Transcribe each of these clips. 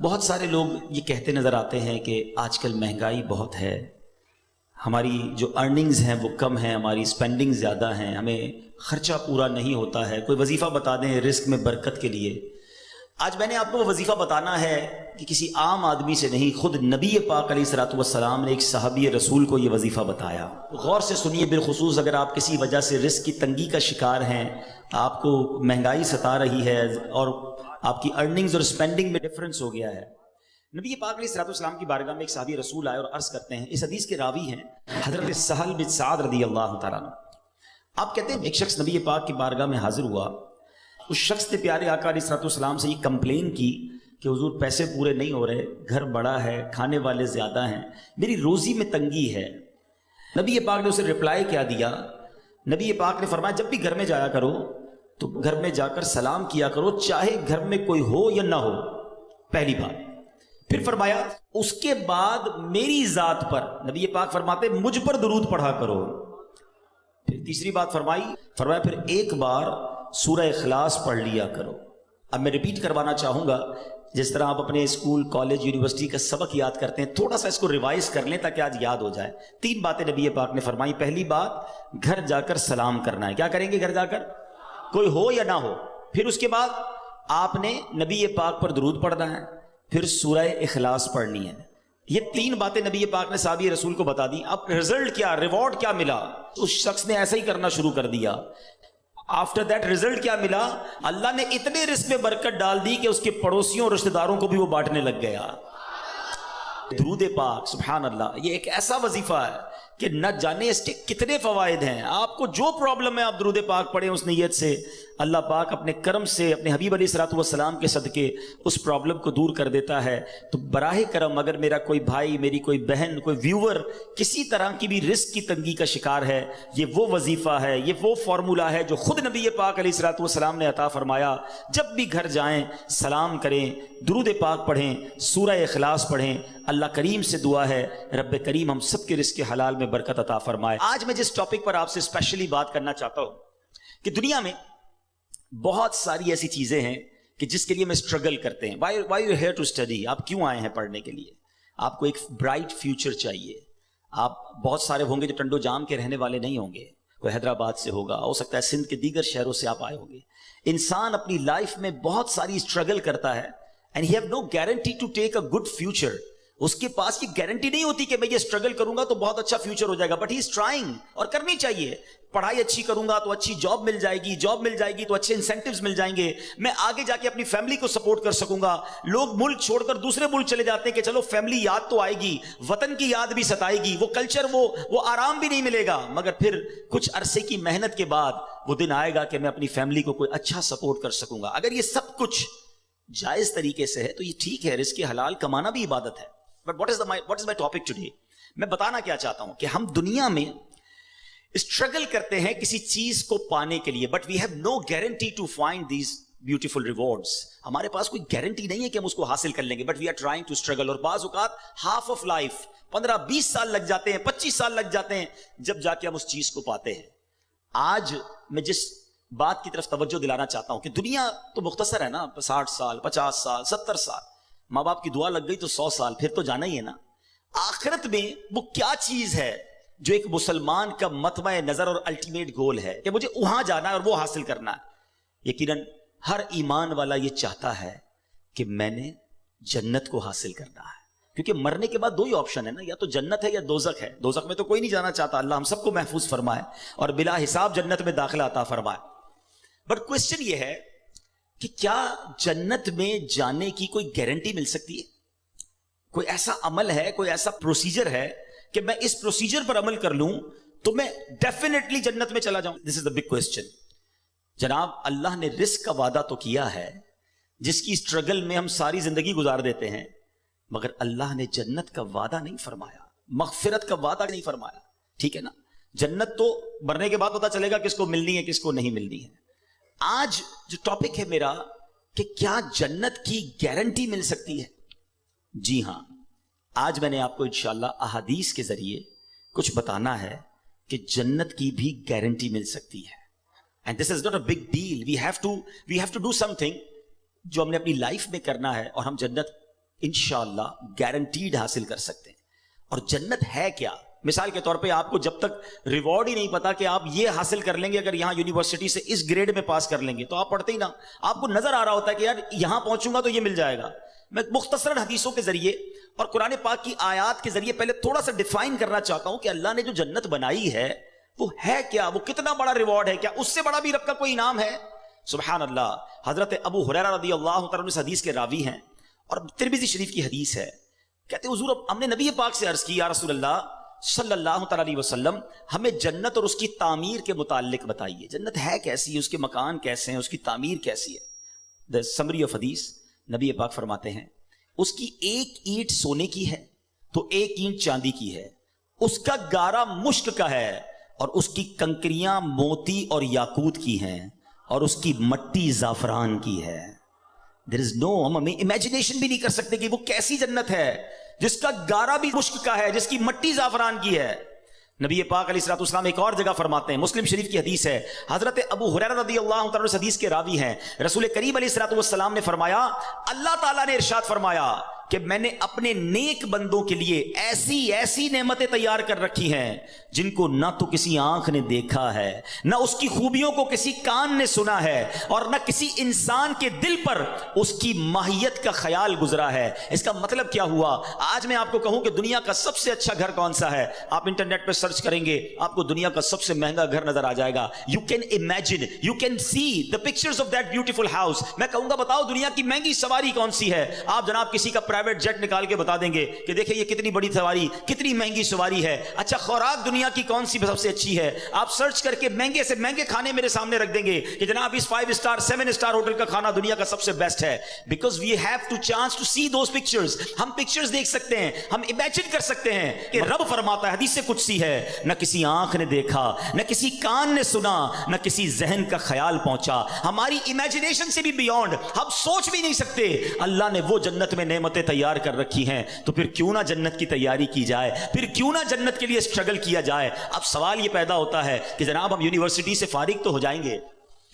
بہت سارے لوگ یہ کہتے نظر آتے ہیں کہ آج کل مہنگائی بہت ہے، ہماری جو ارننگز ہیں وہ کم ہیں، ہماری اسپینڈنگ زیادہ ہیں، ہمیں خرچہ پورا نہیں ہوتا ہے، کوئی وظیفہ بتا دیں رزق میں برکت کے لیے۔ آج میں نے آپ کو وہ وظیفہ بتانا ہے کہ کسی عام آدمی سے نہیں، خود نبی پاک علیہ الصلوۃ والسلام نے ایک صحابی رسول کو یہ وظیفہ بتایا۔ غور سے سنیے، بالخصوص اگر آپ کسی وجہ سے رزق کی تنگی کا شکار ہیں، آپ کو مہنگائی ستا رہی ہے اور آپ کی ارننگز اور اسپینڈنگ میں ڈفرنس ہو گیا ہے۔ نبی پاک علیہ الصلوۃ والسلام کی بارگاہ میں ایک صحابی رسول آئے اور عرض کرتے ہیں، اس حدیث کے راوی ہیں حضرت سہل بن سعد رضی اللہ تعالیٰ عنہ۔ آپ کہتے ہیں ایک شخص نبی پاک کی بارگاہ میں حاضر ہوا، اس شخص نے پیارے آقا علیہ الصلوۃ والسلام سے یہ کمپلین کی کہ حضور پیسے پورے نہیں ہو رہے، گھر بڑا ہے، کھانے والے زیادہ ہیں، میری روزی میں تنگی ہے۔ نبی پاک نے اسے رپلائی کیا دیا؟ نبی پاک نے فرمایا جب بھی گھر میں جایا کرو تو گھر میں جا کر سلام کیا کرو، چاہے گھر میں کوئی ہو یا نہ ہو، پہلی بات۔ پھر فرمایا اس کے بعد میری ذات پر، نبی پاک فرماتے مجھ پر درود پڑھا کرو۔ پھر تیسری بات فرمایا پھر ایک بار سورہ اخلاص پڑھ لیا کرو۔ اب میں ریپیٹ کروانا چاہوں گا، جس طرح آپ اپنے اسکول، کالج، یونیورسٹی کا سبق یاد کرتے ہیں، تھوڑا سا اس کو ریوائز کر لیں تاکہ آج یاد ہو جائے۔ 3 باتیں نبی پاک نے فرمائی۔ پہلی بات، گھر جا کر سلام کرنا ہے۔ کیا کریں گے گھر جا کر؟ کوئی ہو یا نہ ہو۔ پھر اس کے بعد آپ نے نبی پاک پر درود پڑھنا ہے، پھر سورہ اخلاص پڑھنی ہے۔ یہ 3 باتیں نبی پاک نے صحابی رسول کو بتا دی۔ اب رزلٹ کیا، ریوارڈ کیا ملا؟ اس شخص نے ایسا ہی کرنا شروع کر دیا۔ آفٹر دیٹ رزلٹ کیا ملا؟ اللہ نے اتنے رزق میں برکت ڈال دی کہ اس کے پڑوسیوں اور رشتہ داروں کو بھی وہ بانٹنے لگ گیا۔ درود پاک، سبحان اللہ، یہ ایک ایسا وظیفہ ہے کہ نہ جانے اس کے کتنے فوائد ہیں۔ آپ کو جو پرابلم ہے آپ درود پاک پڑھیں اس نیت سے، اللہ پاک اپنے کرم سے، اپنے حبیب علیہ الصلوۃ والسلام کے صدقے اس پرابلم کو دور کر دیتا ہے۔ تو براہ کرم اگر میرا کوئی بھائی، میری کوئی بہن، کوئی ویور کسی طرح کی بھی رزق کی تنگی کا شکار ہے، یہ وہ وظیفہ ہے، یہ وہ فارمولہ ہے جو خود نبی پاک علیہ الصلوۃ والسلام نے عطا فرمایا۔ جب بھی گھر جائیں سلام کریں، درود پاک پڑھیں، سورہ اخلاص پڑھیں۔ اللہ کریم سے دعا ہے رب کریم ہم سب کے رزق حلال میں برکت عطا فرمائے۔ آج میں جس ٹاپک پر آپ سے اسپیشلی بات کرنا چاہتا ہوں کہ دنیا میں بہت ساری ایسی چیزیں ہیں کہ جس کے لیے میں اسٹرگل کرتے ہیں۔ Why you here to study? آپ کیوں آئے ہیں پڑھنے کے لیے؟ آپ کو ایک برائٹ فیوچر چاہیے۔ آپ بہت سارے ہوں گے جو ٹنڈو جام کے رہنے والے نہیں ہوں گے، کوئی حیدرآباد سے ہوگا، ہو سکتا ہے سندھ کے دیگر شہروں سے آپ آئے ہوں گے۔ انسان اپنی لائف میں بہت ساری اسٹرگل کرتا ہے and he have no guarantee to take a good future. اس کے پاس یہ گارنٹی نہیں ہوتی کہ میں یہ اسٹرگل کروں گا تو بہت اچھا فیوچر ہو جائے گا، بٹ ہی از ٹرائنگ، اور کرنی چاہیے۔ پڑھائی اچھی کروں گا تو اچھی جاب مل جائے گی، جاب مل جائے گی تو اچھے انسینٹیوز مل جائیں گے، میں آگے جا کے اپنی فیملی کو سپورٹ کر سکوں گا۔ لوگ ملک چھوڑ کر دوسرے ملک چلے جاتے ہیں کہ چلو فیملی یاد تو آئے گی، وطن کی یاد بھی ستائے گی، وہ کلچر، وہ آرام بھی نہیں ملے گا، مگر پھر کچھ عرصے کی محنت کے بعد وہ دن آئے گا کہ میں اپنی فیملی کو کوئی اچھا سپورٹ کر سکوں گا۔ اگر یہ سب کچھ جائز طریقے سے ہے تو یہ ٹھیک ہے، رزق حلال کمانا بھی عبادت ہے۔ But what is my topic today؟ میں بتانا کیا چاہتا ہوں کہ ہم دنیا میں اسٹرگل کرتے ہیں کسی چیز کو پانے کے لیے، but we have no guarantee to find these beautiful rewards. ہمارے پاس کوئی گارنٹی نہیں ہے کہ ہم اس کو حاصل کر لیں گے، but we are trying to struggle. اور بعض اوقات ہاف آف لائف 15-20 سال لگ جاتے ہیں، 25 سال لگ جاتے ہیں، جب جا کے ہم اس چیز کو پاتے ہیں۔ آج میں جس بات کی طرف توجہ دلانا چاہتا ہوں کہ دنیا تو مختصر ہے نا، 60 سال، 50 سال، 70 سال، ماں باپ کی دعا لگ گئی تو 100 سال، پھر تو جانا ہی ہے نا۔ آخرت میں وہ کیا چیز ہے جو ایک مسلمان کا مطمع نظر اور الٹیمیٹ گول ہے کہ مجھے وہاں جانا ہے اور وہ حاصل کرنا ہے؟ یقیناً ہر ایمان والا یہ چاہتا ہے کہ میں نے جنت کو حاصل کرنا ہے، کیونکہ مرنے کے بعد 2 ہی آپشن ہے نا، یا تو جنت ہے یا دوزخ ہے۔ دوزخ میں تو کوئی نہیں جانا چاہتا، اللہ ہم سب کو محفوظ فرمائے اور بلا حساب جنت میں داخلہ عطا فرمائے۔ بٹ کوسچن یہ ہے کہ کیا جنت میں جانے کی کوئی گارنٹی مل سکتی ہے؟ کوئی ایسا عمل ہے، کوئی ایسا پروسیجر ہے کہ میں اس پروسیجر پر عمل کر لوں تو میں ڈیفینیٹلی جنت میں چلا جاؤں؟ دس از دا بگ کوسچن۔ جناب اللہ نے رزق کا وعدہ تو کیا ہے جس کی اسٹرگل میں ہم ساری زندگی گزار دیتے ہیں، مگر اللہ نے جنت کا وعدہ نہیں فرمایا، مغفرت کا وعدہ نہیں فرمایا۔ ٹھیک ہے نا، جنت تو مرنے کے بعد پتا چلے گا کس کو ملنی ہے کس کو نہیں ملنی ہے۔ آج جو ٹاپک ہے میرا کہ کیا جنت کی گارنٹی مل سکتی ہے؟ جی ہاں، آج میں نے آپ کو انشاءاللہ احادیث کے ذریعے کچھ بتانا ہے کہ جنت کی بھی گارنٹی مل سکتی ہے۔ And this is not a big deal, we have to do something جو ہم نے اپنی لائف میں کرنا ہے اور ہم جنت انشاءاللہ گارنٹیڈ حاصل کر سکتے ہیں. اور جنت ہے کیا؟ مثال کے طور پہ آپ کو جب تک ریوارڈ ہی نہیں پتا کہ آپ یہ حاصل کر لیں گے اگر یہاں یونیورسٹی سے اس گریڈ میں پاس کر لیں گے، تو آپ پڑھتے ہی نہ. آپ کو نظر آ رہا ہوتا ہے کہ یار یہاں پہنچوں گا تو یہ مل جائے گا. میں مختصر حدیثوں کے ذریعے اور قرآن پاک کی آیات کے ذریعے پہلے تھوڑا سا ڈیفائن کرنا چاہتا ہوں کہ اللہ نے جو جنت بنائی ہے وہ ہے کیا، وہ کتنا بڑا ریوارڈ ہے، کیا اس سے بڑا بھی رب کا کوئی انعام ہے؟ سبحان اللہ. حضرت ابو ہریرہ رضی اللہ تعالیٰ عنہ اس حدیث کے راوی ہیں اور ترمذی شریف کی حدیث ہے. کہتے ہیں حضور ہم نے نبی پاک سے عرض کی یا رسول اللہ صلی اللہ تعالیٰ علیہ وسلم ہمیں جنت اور اس کی تعمیر کے متعلق بتائیے. جنت ہے کیسی ہے، اس کے مکان کیسے ہیں، اس کی تعمیر کیسی ہے؟ دا سمری آف حدیث. نبی پاک فرماتے ہیں اس کی ایک اینٹ سونے کی ہے تو ایک اینٹ چاندی کی ہے، اس کا گارا مشک کا ہے اور اس کی کنکریاں موتی اور یاقوت کی ہیں اور اس کی مٹی زعفران کی ہے. There is no، ہم امیجنیشن بھی نہیں کر سکتے کہ وہ کیسی جنت ہے جس کا گارا بھی مشک کا ہے، جس کی مٹی زعفران کی ہے. نبی پاک علیہ الصلوۃ والسلام ایک اور جگہ فرماتے ہیں، مسلم شریف کی حدیث ہے، حضرت ابو ہریرہ رضی اللہ تعالیٰ اس حدیث کے راوی ہیں، رسول کریم علیہ الصلوۃ والسلام نے فرمایا اللہ تعالیٰ نے ارشاد فرمایا کہ میں نے اپنے نیک بندوں کے لیے ایسی ایسی نعمتیں تیار کر رکھی ہیں جن کو نہ تو کسی آنکھ نے دیکھا ہے، نہ اس کی خوبیوں کو کسی کان نے سنا ہے، اور نہ کسی انسان کے دل پر اس کی ماہیت کا خیال گزرا ہے. اس کا مطلب کیا ہوا؟ آج میں آپ کو کہوں کہ دنیا کا سب سے اچھا گھر کون سا ہے، آپ انٹرنیٹ پہ سرچ کریں گے آپ کو دنیا کا سب سے مہنگا گھر نظر آ جائے گا. You can imagine, you can see the pictures of that beautiful house. میں کہوں گا بتاؤ دنیا کی مہنگی سواری کون سی ہے، آپ جناب کسی کا پرائیویٹ جیٹ نکال کے بتا دیں گے کہ دیکھیں یہ کتنی بڑی سواری، کتنی مہنگی سواری ہے. اچھا خوراک دنیا کی کون سی سب سے اچھی ہے، آپ سرچ کر کے مہنگے سے مہنگے کھانے میرے سامنے رکھ دیں گے کہ جناب اس 5 اسٹار 7 اسٹار ہوٹل کا کھانا دنیا کا سب سے بیسٹ ہے. Because we have to chance to see those pictures. ہم پکچرز دیکھ سکتے ہیں، ہم امیجن کر سکتے ہیں کہ رب فرماتا ہے حدیث قدسی ہے، نہ کسی آنکھ نے دیکھا، نہ کسی کان نے سنا، نہ کسی ذہن کا خیال پہنچا، ہماری امیجنیشن سے بھی بیونڈ، ہم سوچ بھی نہیں سکتے. اللہ نے وہ جنت میں نعمتیں تیار کر رکھی ہیں، تو پھر کیوں نہ جنت کی تیاری کی جائے، پھر کیوں نہ جنت کے لیے اسٹرگل کیا جائے. اب سوال یہ پیدا ہوتا ہے کہ جناب ہم یونیورسٹی سے فارغ تو ہو جائیں گے،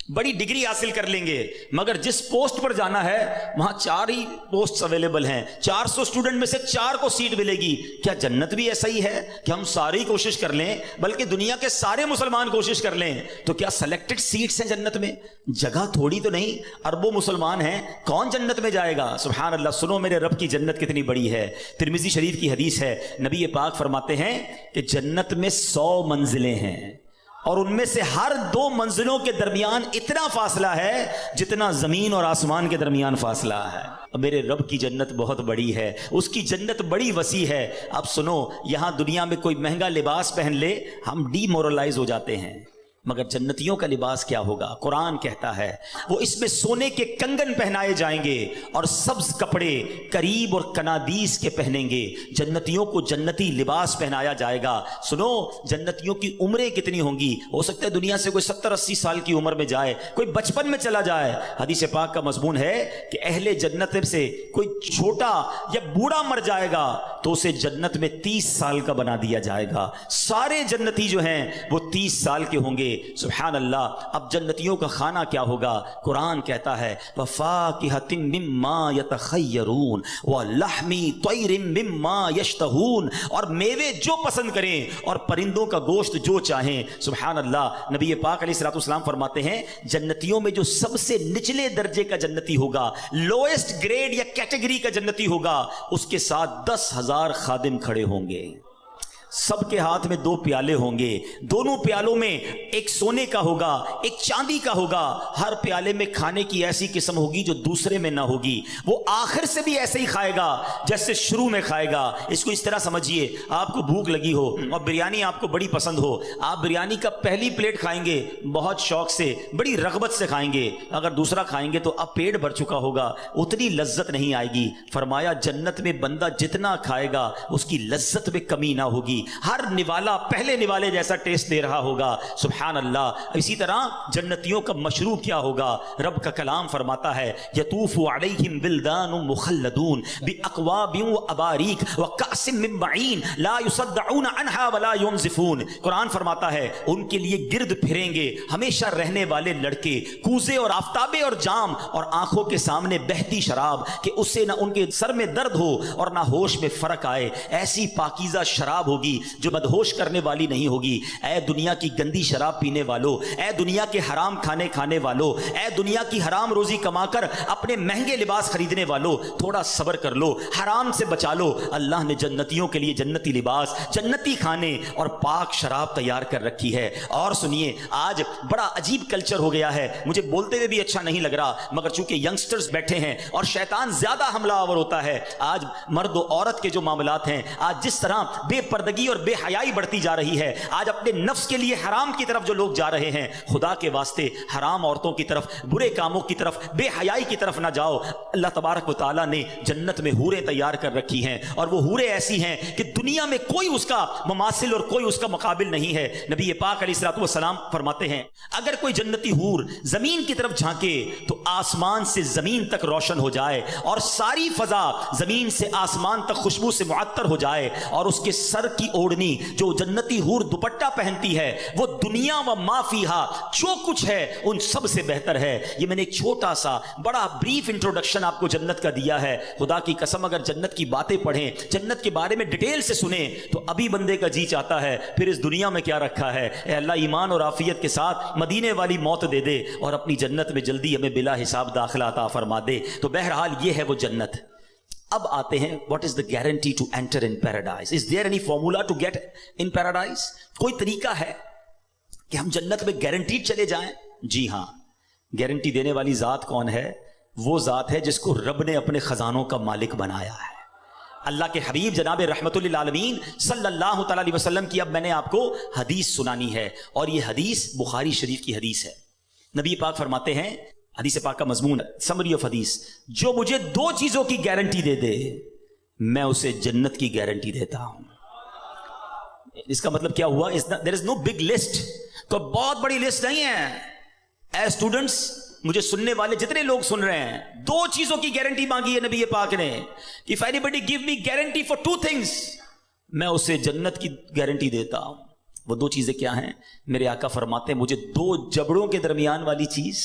بڑی ڈگری حاصل کر لیں گے، مگر جس پوسٹ پر جانا ہے وہاں 4 ہی پوسٹ اویلیبل ہیں، 400 اسٹوڈنٹ میں سے 4 کو سیٹ ملے گی. کیا جنت بھی ایسا ہی ہے کہ ہم ساری کوشش کر لیں، بلکہ دنیا کے سارے مسلمان کوشش کر لیں تو کیا سلیکٹڈ سیٹس ہیں جنت میں؟ جگہ تھوڑی تو نہیں، اربوں مسلمان ہیں، کون جنت میں جائے گا؟ سبحان اللہ. سنو میرے رب کی جنت کتنی بڑی ہے. ترمذی شریف کی حدیث ہے، نبی پاک فرماتے ہیں کہ جنت میں 100 منزلیں ہیں اور ان میں سے ہر 2 منزلوں کے درمیان اتنا فاصلہ ہے جتنا زمین اور آسمان کے درمیان فاصلہ ہے. میرے رب کی جنت بہت بڑی ہے، اس کی جنت بڑی وسیع ہے. اب سنو، یہاں دنیا میں کوئی مہنگا لباس پہن لے ہم ڈی مورلائز ہو جاتے ہیں، مگر جنتیوں کا لباس کیا ہوگا؟ قرآن کہتا ہے وہ اس میں سونے کے کنگن پہنائے جائیں گے اور سبز کپڑے قریب اور کنادیس کے پہنیں گے. جنتیوں کو جنتی لباس پہنایا جائے گا. سنو، جنتیوں کی عمریں کتنی ہوں گی؟ ہو سکتا ہے دنیا سے کوئی 70-80 سال کی عمر میں جائے، کوئی 55 میں چلا جائے. حدیث پاک کا مضمون ہے کہ اہل جنت سے کوئی چھوٹا یا بوڑھا مر جائے گا تو اسے جنت میں 30 سال کا بنا دیا جائے گا. سارے جنتی جو ہیں وہ 30 سال کے ہوں گے. سبحان اللہ. اب جنتیوں کا کھانا کیا ہوگا؟ قرآن کہتا ہے وَفَاكِهَةٍ مِّمَّا يَتَخَيَّرُونَ وَلَحْمِ طَيْرٍ مِّمَّا يَشْتَهُونَ، اور میوے جو پسند کریں اور پرندوں کا گوشت جو چاہیں. سبحان اللہ. نبی پاک علیہ الصلوۃ والسلام فرماتے ہیں جنتیوں میں جو سب سے نچلے درجے کا جنتی ہوگا، لوئسٹ گریڈ یا کیٹیگری کا جنتی ہوگا، اس کے ساتھ 10,000 خادم کھڑے ہوں گے. سب کے ہاتھ میں 2 پیالے ہوں گے، دونوں پیالوں میں ایک سونے کا ہوگا، ایک چاندی کا ہوگا. ہر پیالے میں کھانے کی ایسی قسم ہوگی جو دوسرے میں نہ ہوگی. وہ آخر سے بھی ایسے ہی کھائے گا جیسے شروع میں کھائے گا. اس کو اس طرح سمجھیے، آپ کو بھوک لگی ہو اور بریانی آپ کو بڑی پسند ہو، آپ بریانی کا پہلی پلیٹ کھائیں گے بہت شوق سے، بڑی رغبت سے کھائیں گے. اگر دوسرا کھائیں گے تو اب پیٹ بھر چکا ہوگا، اتنی لذت نہیں آئے گی. فرمایا جنت میں بندہ جتنا کھائے گا اس کی لذت میں کمی نہ ہوگی. ہوگی, ہر نوالا پہلے نوالے جیسا ٹیسٹ دے رہا ہوگا. سبحان اللہ. اسی طرح جنتیوں کا مشروب کیا ہوگا؟ رب کا کلام فرماتا ہے یطوف علیہم ولدان مخلدون باکواب واباریک وکأس من معین لا یصدعون عنہا ولا ينزفون. قرآن فرماتا ہے ان کے لیے گرد پھریں گے ہمیشہ رہنے والے لڑکے, کوزے اور آفتابے اور جام, اور آنکھوں کے سامنے بہتی شراب کہ اس سے نہ ان کے سر میں درد ہو اور نہ ہوش میں فرق آئے. ایسی پاکیزہ شراب ہوگی جو مدہوش کرنے والی نہیں ہوگی. اے دنیا کی گندی شراب پینے والو, اے دنیا کے حرام کھانے والو, اے دنیا کی حرام روزی کما کر اپنے مہنگے لباس خریدنے والو, تھوڑا صبر کر لو, حرام سے بچا لو. اللہ نے جنتیوں کے لیے جنتی لباس, جنتی کھانے اور پاک شراب تیار کر رکھی ہے. اور سنیے, آج بڑا عجیب کلچر ہو گیا ہے, مجھے بولتے ہوئے بھی اچھا نہیں لگ رہا, مگر چونکہ ینگسٹرز بیٹھے ہیں اور شیطان زیادہ حملہ آور ہوتا ہے. آج مرد و عورت کے جو معاملات ہیں, آج جس طرح بے پردگی اور بے حیائی بڑھتی جا رہی ہے, آج اپنے نفس کے لیے حرام کی طرف جو لوگ جا رہے ہیں, خدا کے واسطے حرام عورتوں کی طرف, برے کاموں کی طرف, بے حیائی کی طرف نہ جاؤ. اللہ تبارک و تعالیٰ نے جنت میں حوریں تیار کر رکھی ہیں, اور وہ حوریں ایسی ہیں کہ دنیا میں کوئی اس کا مماثل اور کوئی اس کا مقابل نہیں ہے. نبی پاک علیہ الصلوۃ والسلام فرماتے ہیں اگر کوئی جنتی حور زمین کی طرف جھانکے تو آسمان سے زمین تک روشن ہو جائے, اور ساری فضا زمین سے آسمان تک خوشبو سے معطر ہو جائے, اور اس کے سر کی اوڑھنی جو جنتی حور دوپٹہ پہنتی ہے وہ دنیا و ما فیہا, جو کچھ ہے ان سب سے بہتر ہے. یہ میں نے ایک چھوٹا سا بڑا بریف انٹروڈکشن آپ کو جنت کا دیا ہے. خدا کی قسم اگر جنت کی باتیں پڑھیں, جنت کے بارے میں ڈیٹیل سے سنیں, تو ابھی بندے کا جی چاہتا ہے پھر اس دنیا میں کیا رکھا ہے. اے اللہ ایمان اور عافیت کے ساتھ مدینے والی موت دے دے, اور اپنی جنت میں جلدی ہمیں بلا حساب داخلہ عطا فرما دے. تو بہرحال یہ ہے وہ جنت. اب آتے ہیں what is the guarantee to enter in paradise? Is there any formula to get in paradise? کوئی طریقہ ہے کہ ہم جنت میں گارنٹیڈ چلے جائیں؟ جی ہاں. گارنٹی دینے والی ذات کون ہے؟ وہ ذات ہے جس کو رب نے اپنے خزانوں کا مالک بنایا ہے. اللہ کے حبیب جناب رحمت للعالمین صلی اللہ تعالی علیہ وسلم کی اب میں نے آپ کو حدیث سنانی ہے, اور یہ حدیث بخاری شریف کی حدیث ہے. نبی پاک فرماتے ہیں, حدیث پاک کا مضمون سمری آف حدیث, جو مجھے 2 چیزوں کی گارنٹی دے دے میں اسے جنت کی گارنٹی دیتا ہوں. اس کا مطلب کیا ہوا؟ there is no big list, تو بہت بڑی لسٹ نہیں ہے. اے اسٹوڈنٹس, مجھے سننے والے جتنے لوگ سن رہے ہیں, 2 چیزوں کی گارنٹی مانگی ہے نبی پاک نے. If anybody give me guarantee for 2 things, میں اسے جنت کی گارنٹی دیتا ہوں. وہ 2 چیزیں کیا ہیں؟ میرے آقا فرماتے ہیں مجھے 2 جبڑوں کے درمیان والی چیز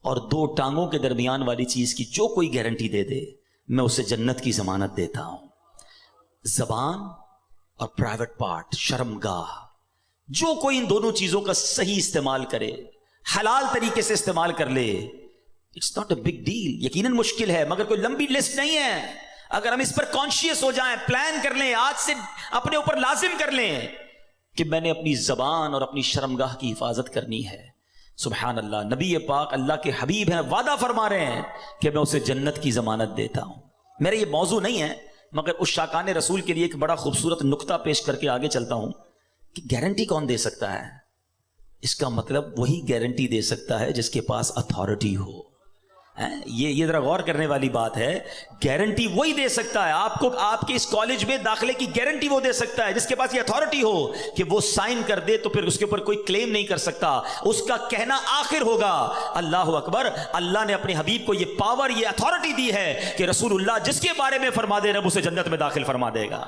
اور 2 ٹانگوں کے درمیان والی چیز کی جو کوئی گارنٹی دے دے میں اسے جنت کی ضمانت دیتا ہوں. زبان اور پرائیویٹ پارٹ, شرمگاہ, جو کوئی ان دونوں چیزوں کا صحیح استعمال کرے, حلال طریقے سے استعمال کر لے, it's not a big deal. یقیناً مشکل ہے مگر کوئی لمبی لسٹ نہیں ہے. اگر ہم اس پر کانشیس ہو جائیں, پلان کر لیں, آج سے اپنے اوپر لازم کر لیں کہ میں نے اپنی زبان اور اپنی شرمگاہ کی حفاظت کرنی ہے. سبحان اللہ. نبی پاک اللہ کے حبیب ہیں, وعدہ فرما رہے ہیں کہ میں اسے جنت کی ضمانت دیتا ہوں. میرا یہ موضوع نہیں ہے مگر اس شاکان رسول کے لیے ایک بڑا خوبصورت نقطہ پیش کر کے آگے چلتا ہوں کہ گارنٹی کون دے سکتا ہے؟ اس کا مطلب وہی گارنٹی دے سکتا ہے جس کے پاس اتھارٹی ہو. یہ ذرا غور کرنے والی بات ہے. گارنٹی وہی دے سکتا ہے آپ کو, آپ کے اس کالج میں داخلے کی گارنٹی وہ دے سکتا ہے جس کے پاس یہ اتھارٹی ہو کہ وہ سائن کر دے تو پھر اس کے اوپر کوئی کلیم نہیں کر سکتا. اس کا کہنا آخر ہوگا. اللہ اکبر. اللہ نے اپنے حبیب کو یہ پاور, یہ اتھارٹی دی ہے کہ رسول اللہ جس کے بارے میں فرما دے رب اسے جنت میں داخل فرما دے گا.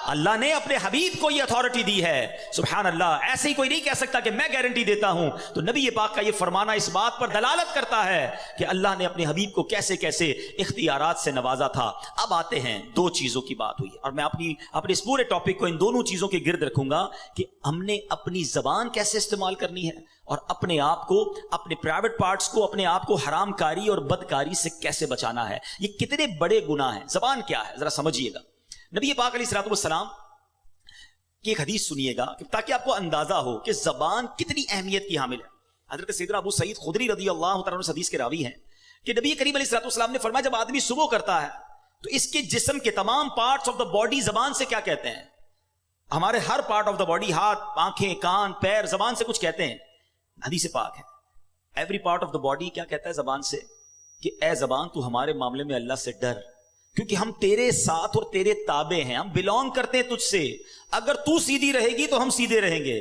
اللہ نے اپنے حبیب کو یہ اتھارٹی دی ہے. سبحان اللہ. ایسے ہی کوئی نہیں کہہ سکتا کہ میں گارنٹی دیتا ہوں. تو نبی پاک کا یہ فرمانا اس بات پر دلالت کرتا ہے کہ اللہ نے اپنے حبیب کو کیسے کیسے اختیارات سے نوازا تھا. اب آتے ہیں 2 چیزوں کی بات ہوئی, اور میں اپنے اس پورے ٹاپک کو ان دونوں چیزوں کے گرد رکھوں گا کہ ہم نے اپنی زبان کیسے استعمال کرنی ہے, اور اپنے آپ کو, اپنے پرائیویٹ پارٹس کو, اپنے آپ کو حرام کاری اور بدکاری سے کیسے بچانا ہے. یہ کتنے بڑے گناہ ہیں. زبان کیا ہے ذرا سمجھیے گا. نبی پاک علیہ الصلوۃ والسلام کی ایک حدیث سنیے گا تاکہ آپ کو اندازہ ہو کہ زبان کتنی اہمیت کی حامل ہے. حضرت سیدنا ابو سعید خدری رضی اللہ تعالیٰ عنہ اس حدیث کے راوی ہیں کہ نبی کریم علیہ الصلوۃ والسلام نے فرمایا جب آدمی صبح کرتا ہے تو اس کے جسم کے تمام پارٹس آف دا باڈی زبان سے کیا کہتے ہیں؟ ہمارے ہر پارٹ آف دا باڈی, ہاتھ, آنکھیں, کان, پیر, زبان سے کچھ کہتے ہیں. حدیث پاک ہے every part of the body کیا کہتا ہے زبان سے کہ اے زبان تو ہمارے معاملے میں اللہ سے ڈر, کیونکہ ہم تیرے ساتھ اور تیرے تابع ہیں, ہم بلونگ کرتے ہیں تجھ سے. اگر تو سیدھی رہے گی تو ہم سیدھے رہیں گے,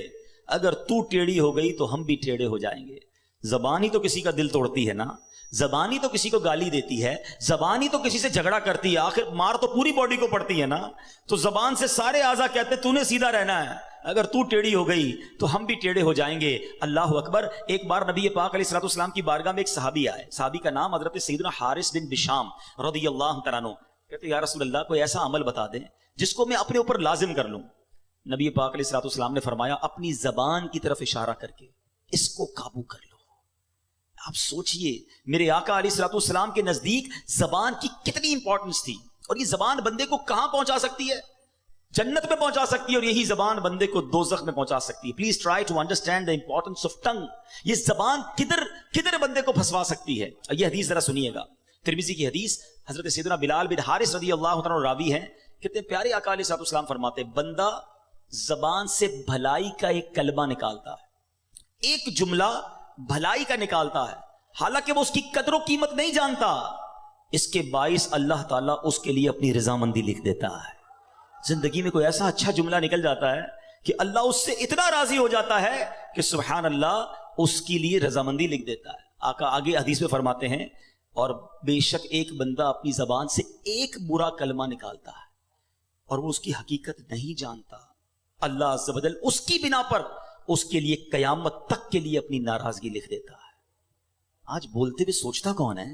اگر تو ٹیڑھی ہو گئی تو ہم بھی ٹیڑھے ہو جائیں گے. زبان ہی تو کسی کا دل توڑتی ہے نا, زبان ہی تو کسی کو گالی دیتی ہے, زبان ہی تو کسی سے جھگڑا کرتی ہے, آخر مار تو پوری باڈی کو پڑتی ہے نا. تو زبان سے سارے اعضاء کہتے ہیں تو نے سیدھا رہنا ہے, اگر تو ٹیڑھی ہو گئی تو ہم بھی ٹیڑھے ہو جائیں گے. اللہ اکبر. ایک بار نبی پاک علیہ الصلوۃ والسلام کی بارگاہ میں ایک صحابی آئے, صحابی کا نام حضرت سیدنا حارث بن بشام رضی اللہ تعالیٰ عنہ. کہتے یا رسول اللہ کوئی ایسا عمل بتا دیں جس کو میں اپنے اوپر لازم کر لوں. نبی پاک علیہ الصلوۃ والسلام نے فرمایا اپنی زبان کی طرف اشارہ کر کے اس کو قابو کر لو. آپ سوچئے میرے آقا علیہ الصلوۃ والسلام کے نزدیک زبان کی کتنی امپورٹنس تھی, اور یہ زبان بندے کو کہاں پہنچا سکتی ہے؟ جنت میں پہنچا سکتی ہے, اور یہی زبان بندے کو دوزخ میں پہنچا سکتی ہے. Please try to understand the importance of tongue. یہ زبان کدھر بندے کو پھنسوا سکتی ہے. یہ حدیث ذرا سنیے گا, ترمذی کی حدیث, حضرت سیدنا بلال بن حارث رضی اللہ عنہ راوی ہیں. کتنے پیارے آقا علیہ الصلوۃ والسلام فرماتے بندہ زبان سے بھلائی کا ایک کلمہ نکالتا ہے, ایک جملہ بھلائی کا نکالتا ہے, حالانکہ وہ اس کی قدر و قیمت نہیں جانتا, اس کے باعث اللہ تعالیٰ اس کے لیے اپنی رضامندی لکھ دیتا ہے. زندگی میں کوئی ایسا اچھا جملہ نکل جاتا ہے کہ اللہ اس سے اتنا راضی ہو جاتا ہے کہ سبحان اللہ اس کے لیے رضامندی لکھ دیتا ہے. آقا آگے حدیث میں فرماتے ہیں اور بے شک ایک بندہ اپنی زبان سے ایک برا کلمہ نکالتا ہے اور وہ اس کی حقیقت نہیں جانتا, اللہ عز و جل اس کی بنا پر اس کے لیے قیامت تک کے لیے اپنی ناراضگی لکھ دیتا ہے. آج بولتے ہوئے سوچتا کون ہے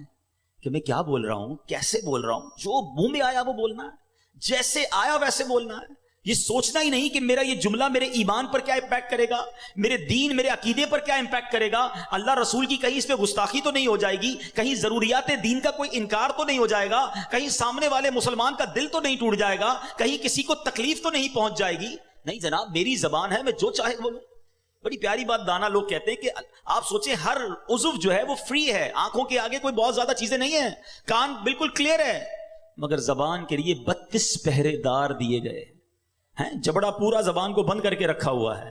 کہ میں کیا بول رہا ہوں, کیسے بول رہا ہوں؟ جو منہ میں آیا وہ بولنا ہے, جیسے آیا ویسے بولنا ہے. یہ سوچنا ہی نہیں کہ میرا یہ جملہ میرے ایمان پر کیا امپیکٹ کرے گا, میرے دین میرے عقیدے پر کیا امپیکٹ کرے گا, اللہ رسول کی کہیں اس پہ گستاخی تو نہیں ہو جائے گی, کہیں ضروریات دین کا کوئی انکار تو نہیں ہو جائے گا, کہیں سامنے والے مسلمان کا دل تو نہیں ٹوٹ جائے گا, کہیں کسی کو تکلیف تو نہیں پہنچ جائے گی. نہیں جناب, میری زبان ہے, میں جو چاہے بولوں. بڑی پیاری بات دانا لوگ کہتے ہیں کہ آپ سوچیں ہر عضو جو ہے وہ فری ہے, آنکھوں کے آگے کوئی بہت زیادہ چیزیں نہیں ہیں, کان بالکل کلیئر ہے, مگر زبان کے لیے 32 پہرے دار دیے گئے ہیں. جبڑا پورا زبان کو بند کر کے رکھا ہوا ہے,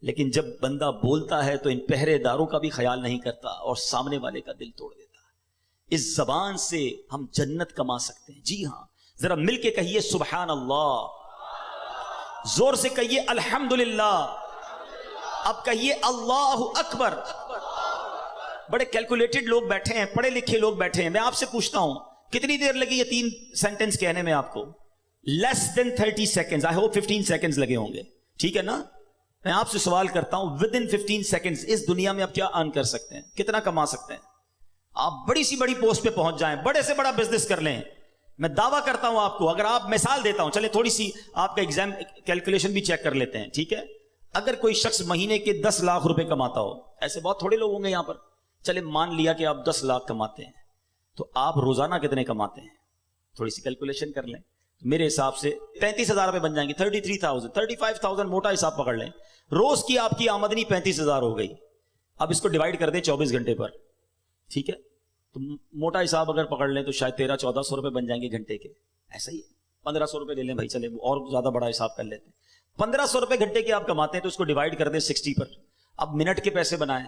لیکن جب بندہ بولتا ہے تو ان پہرے داروں کا بھی خیال نہیں کرتا اور سامنے والے کا دل توڑ دیتا ہے. اس زبان سے ہم جنت کما سکتے ہیں. جی ہاں, ذرا مل کے کہیے سبحان اللہ, زور سے کہیے الحمدللہ, اب کہیے اللہ اکبر. بڑے کیلکولیٹڈ لوگ بیٹھے ہیں, پڑھے لکھے لوگ بیٹھے ہیں. میں آپ سے پوچھتا ہوں کتنی دیر لگی یہ 3 سینٹنس کہنے میں آپ کو؟ لیس دین 30 سیکنڈز. آئی ہوپ 15 سیکنڈز لگے ہوں گے, ٹھیک ہے نا؟ میں آپ سے سوال کرتا ہوں ود ان 15 سیکنڈز اس دنیا میں آپ کیا ارن کر سکتے ہیں, کتنا کما سکتے ہیں؟ آپ بڑی سی بڑی پوسٹ پہ پہنچ جائیں, بڑے سے بڑا بزنس کر لیں. میں دعویٰ کرتا ہوں آپ کو, اگر آپ مثال دیتا ہوں, چلے تھوڑی سی آپ کا ایگزام کیلکولیشن بھی چیک کر لیتے ہیں, ٹھیک ہے؟ اگر کوئی شخص مہینے کے 10 لاکھ روپے کماتا ہو, ایسے بہت تھوڑے لوگ ہوں گے یہاں پر, چلے مان لیا کہ آپ 10 لاکھ کماتے ہیں, تو آپ روزانہ کتنے کماتے ہیں؟ تھوڑی سی کیلکولیشن کر لیں. میرے حساب سے 35,000 روپے بن جائیں گے, 33,000 35,000 موٹا حساب پکڑ لیں. روز کی آپ کی آمدنی 35,000 ہو گئی. اب اس کو ڈیوائڈ کر دیں 24 گھنٹے پر, ٹھیک ہے؟ تو موٹا حساب اگر پکڑ لیں تو شاید 1300-1400 روپے بن جائیں گے گھنٹے کے. ایسا ہی 1500 روپے لے لیں بھائی, چلے اور زیادہ بڑا حساب کر لیتے ہیں. 1500 روپے گھنٹے کے آپ کماتے ہیں تو اس کو ڈیوائڈ کر دیں 60 پر. اب منٹ کے پیسے بنائیں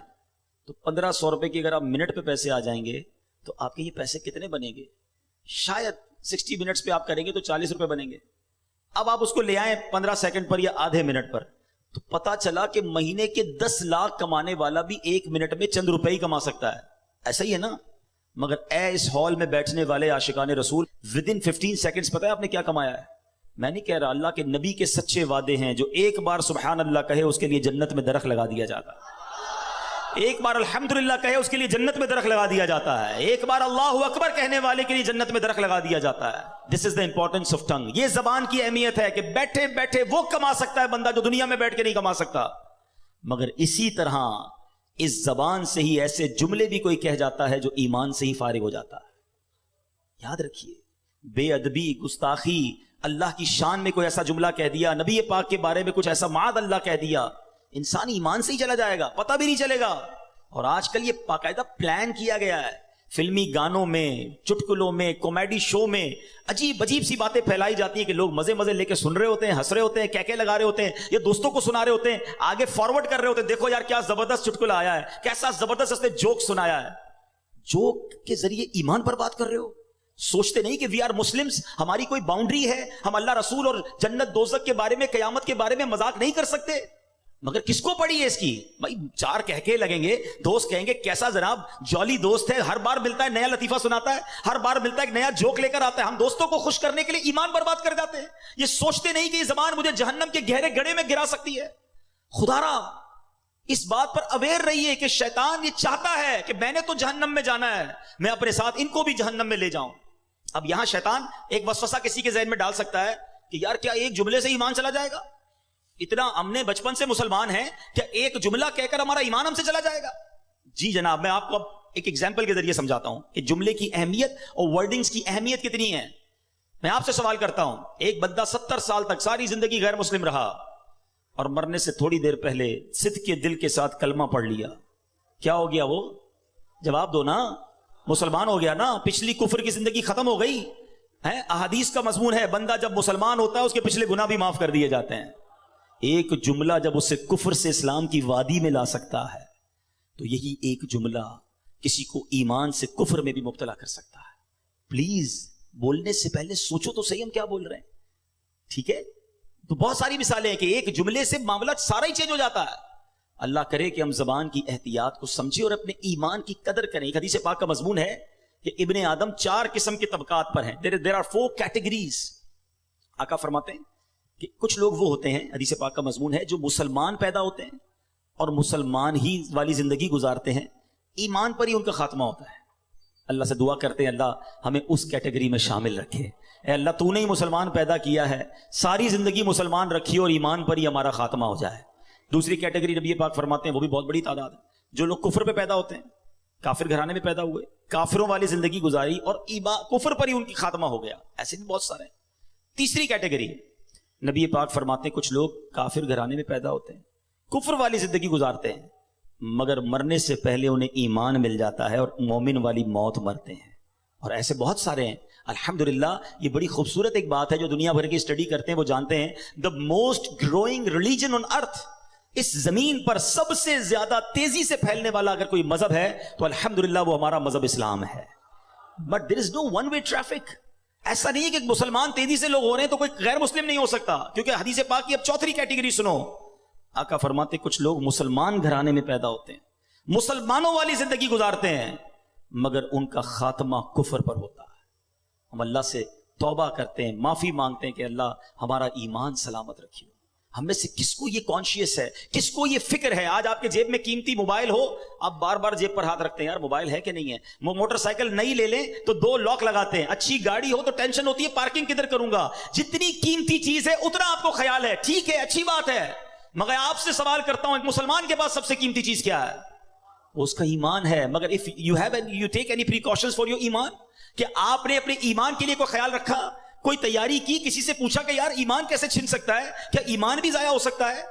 تو 1500 روپے کی اگر آپ منٹ پہ پیسے آ جائیں گے تو آپ کے یہ پیسے کتنے بنیں گے؟ شاید 60 منٹس پہ آپ کریں گے تو 40 روپے بنیں گے. اب آپ اس کو لے آئیں 15 سیکنڈ پر یا آدھے منٹ پر, تو پتا چلا کہ مہینے کے 10 لاکھ کمانے والا بھی 1 منٹ میں چند روپے ہی کما سکتا ہے. ایسا ہی ہے نا؟ مگر اے اس ہال میں بیٹھنے والے عاشقان رسول, ود ان 15 سیکنڈز پتا ہے آپ نے کیا کمایا ہے؟ میں نہیں کہہ رہا, اللہ کے نبی کے سچے وعدے ہیں, جو ایک بار سبحان اللہ کہے اس کے لیے جنت میں درخت لگا دیا جاتا ہے, ایک بار الحمدللہ کہے اس کے لیے جنت میں درخت لگا دیا جاتا ہے, ایک بار اللہ اکبر کہنے والے کے لیے جنت میں درخت لگا دیا جاتا ہے. دس از دا امپورٹنس آف ٹنگ. یہ زبان کی اہمیت ہے کہ بیٹھے بیٹھے وہ کما سکتا ہے بندہ جو دنیا میں بیٹھ کے نہیں کما سکتا. مگر اسی طرح اس زبان سے ہی ایسے جملے بھی کوئی کہہ جاتا ہے جو ایمان سے ہی فارغ ہو جاتا ہے. یاد رکھیے, بے ادبی, گستاخی, اللہ کی شان میں کوئی ایسا جملہ کہہ دیا, نبی پاک کے بارے میں کچھ ایسا معاذ اللہ کہہ دیا, انسان ایمان سے ہی چلا جائے گا, پتہ بھی نہیں چلے گا. اور آج کل یہ باقاعدہ پلان کیا گیا ہے, فلمی گانوں میں, چٹکلوں میں, کامیڈی شو میں عجیب عجیب سی باتیں پھیلائی جاتی ہیں کہ لوگ مزے مزے لے کے سن رہے ہوتے ہیں, ہنس رہے ہوتے ہیں, کہکے لگا رہے ہوتے ہیں, یا دوستوں کو سنا رہے ہوتے ہیں, آگے فارورڈ کر رہے ہوتے ہیں, دیکھو یار کیا زبردست چٹکلا آیا ہے, کیسا زبردست اس نے جوک سنایا ہے. جوک کے ذریعے ایمان پر بات کر رہے ہو, سوچتے نہیں کہ وی آر مسلمز, ہماری کوئی باؤنڈری ہے, ہم اللہ رسول اور جنت دوزخ کے بارے میں, قیامت کے بارے میں مذاق نہیں کر سکتے. مگر کس کو پڑی ہے اس کی؟ بھائی چار کہکے لگیں گے, دوست کہیں گے کیسا جناب جولی دوست ہے, ہر بار ملتا ہے نیا لطیفہ سناتا ہے, ہر بار ملتا ہے ایک نیا جوک لے کر آتا ہے. ہم دوستوں کو خوش کرنے کے لیے ایمان برباد کر جاتے ہیں. یہ سوچتے نہیں کہ یہ زبان مجھے جہنم کے گہرے گڑھے میں گرا سکتی ہے. خدا را اس بات پر اویئر رہیے کہ شیطان یہ چاہتا ہے کہ میں نے تو جہنم میں جانا ہے, میں اپنے ساتھ ان کو بھی جہنم میں لے جاؤں. اب یہاں شیطان ایک وسوسہ کسی کے ذہن میں ڈال سکتا ہے کہ یار کیا ایک جملے سے ایمان چلا جائے گا؟ اتنا ہم نے بچپن سے مسلمان ہیں, کیا ایک جملہ کہہ کر ہمارا ایمان ہم سے چلا جائے گا؟ جی جناب, میں آپ کو اب ایک ایگزامپل کے ذریعے سمجھاتا ہوں کہ جملے کی اہمیت اور ورڈنگز کی اہمیت کتنی ہے. میں آپ سے سوال کرتا ہوں, ایک بندہ 70 سال تک ساری زندگی غیر مسلم رہا اور مرنے سے تھوڑی دیر پہلے صدق کے دل کے ساتھ کلمہ پڑھ لیا, کیا ہو گیا وہ؟ جواب دو نا. مسلمان ہو گیا نا, پچھلی کفر کی زندگی ختم ہو گئی ہے. احادیث کا مضمون ہے بندہ جب مسلمان ہوتا ہے اس کے پچھلے گناہ بھی معاف کر دیے جاتے ہیں. ایک جملہ جب اسے کفر سے اسلام کی وادی میں لا سکتا ہے تو یہی ایک جملہ کسی کو ایمان سے کفر میں بھی مبتلا کر سکتا ہے. پلیز بولنے سے پہلے سوچو تو صحیح ہم کیا بول رہے ہیں, ٹھیک ہے؟ تو بہت ساری مثالیں ہیں کہ ایک جملے سے معاملہ سارا ہی چینج ہو جاتا ہے. اللہ کرے کہ ہم زبان کی احتیاط کو سمجھیں اور اپنے ایمان کی قدر کریں. ایک حدیث پاک کا مضمون ہے کہ ابن آدم 4 قسم کے طبقات پر ہیں. there are 4 categories. آقا فرماتے ہیں کہ کچھ لوگ وہ ہوتے ہیں, حدیث پاک کا مضمون ہے, جو مسلمان پیدا ہوتے ہیں اور مسلمان ہی والی زندگی گزارتے ہیں, ایمان پر ہی ان کا خاتمہ ہوتا ہے. اللہ سے دعا کرتے ہیں اللہ ہمیں اس کیٹیگری میں شامل رکھے. اے اللہ تو نے ہی مسلمان پیدا کیا ہے, ساری زندگی مسلمان رکھی اور ایمان پر ہی ہمارا خاتمہ ہو جائے. دوسری کیٹیگری نبی پاک فرماتے ہیں وہ بھی بہت بڑی تعداد ہے, جو لوگ کفر پہ پیدا ہوتے ہیں, کافر گھرانے میں پیدا ہوئے, کافروں والی زندگی گزاری اور کفر پر ہی ان کی خاتمہ ہو گیا. ایسے بھی بہت سارے ہیں. تیسری کیٹیگری نبی پاک فرماتے ہیں کچھ لوگ کافر گھرانے میں پیدا ہوتے ہیں, کفر والی زندگی گزارتے ہیں, مگر مرنے سے پہلے انہیں ایمان مل جاتا ہے اور مومن والی موت مرتے ہیں. اور ایسے بہت سارے ہیں الحمدللہ. یہ بڑی خوبصورت ایک بات ہے, جو دنیا بھر کی اسٹڈی کرتے ہیں وہ جانتے ہیں the most growing religion on earth, اس زمین پر سب سے زیادہ تیزی سے پھیلنے والا اگر کوئی مذہب ہے تو الحمدللہ وہ ہمارا مذہب اسلام ہے. But there is no one way traffic. ایسا نہیں ہے کہ مسلمان تیزی سے لوگ ہو رہے ہیں تو کوئی غیر مسلم نہیں ہو سکتا, کیونکہ حدیث پاک کی اب چوتھی کیٹیگری سنو. آقا فرماتے کچھ لوگ مسلمان گھرانے میں پیدا ہوتے ہیں, مسلمانوں والی زندگی گزارتے ہیں, مگر ان کا خاتمہ کفر پر ہوتا ہے. ہم اللہ سے توبہ کرتے ہیں, معافی مانگتے ہیں کہ اللہ ہمارا ایمان سلامت رکھیے. ہم میں سے کس کو یہ کانشیس ہے, کس کو یہ فکر ہے؟ آج آپ کے جیب میں قیمتی موبائل ہو, آپ بار بار جیب پر ہاتھ رکھتے ہیں, یار موبائل ہے کہ نہیں ہے. موٹر سائیکل نئی لے لیں تو 2 لاک لگاتے ہیں. اچھی گاڑی ہو تو ٹینشن ہوتی ہے پارکنگ کدھر کروں گا. جتنی قیمتی چیز ہے اتنا آپ کو خیال ہے, ٹھیک ہے اچھی بات ہے, مگر آپ سے سوال کرتا ہوں ایک مسلمان کے پاس سب سے قیمتی چیز کیا ہے؟ وہ اس کا ایمان ہے. مگر if you take any precautions for your ایمان, کہ آپ نے اپنے ایمان کے لیے کوئی خیال رکھا, کوئی تیاری کی, کسی سے پوچھا کہ یار ایمان کیسے چھن سکتا ہے, کیا ایمان بھی ضائع ہو سکتا ہے؟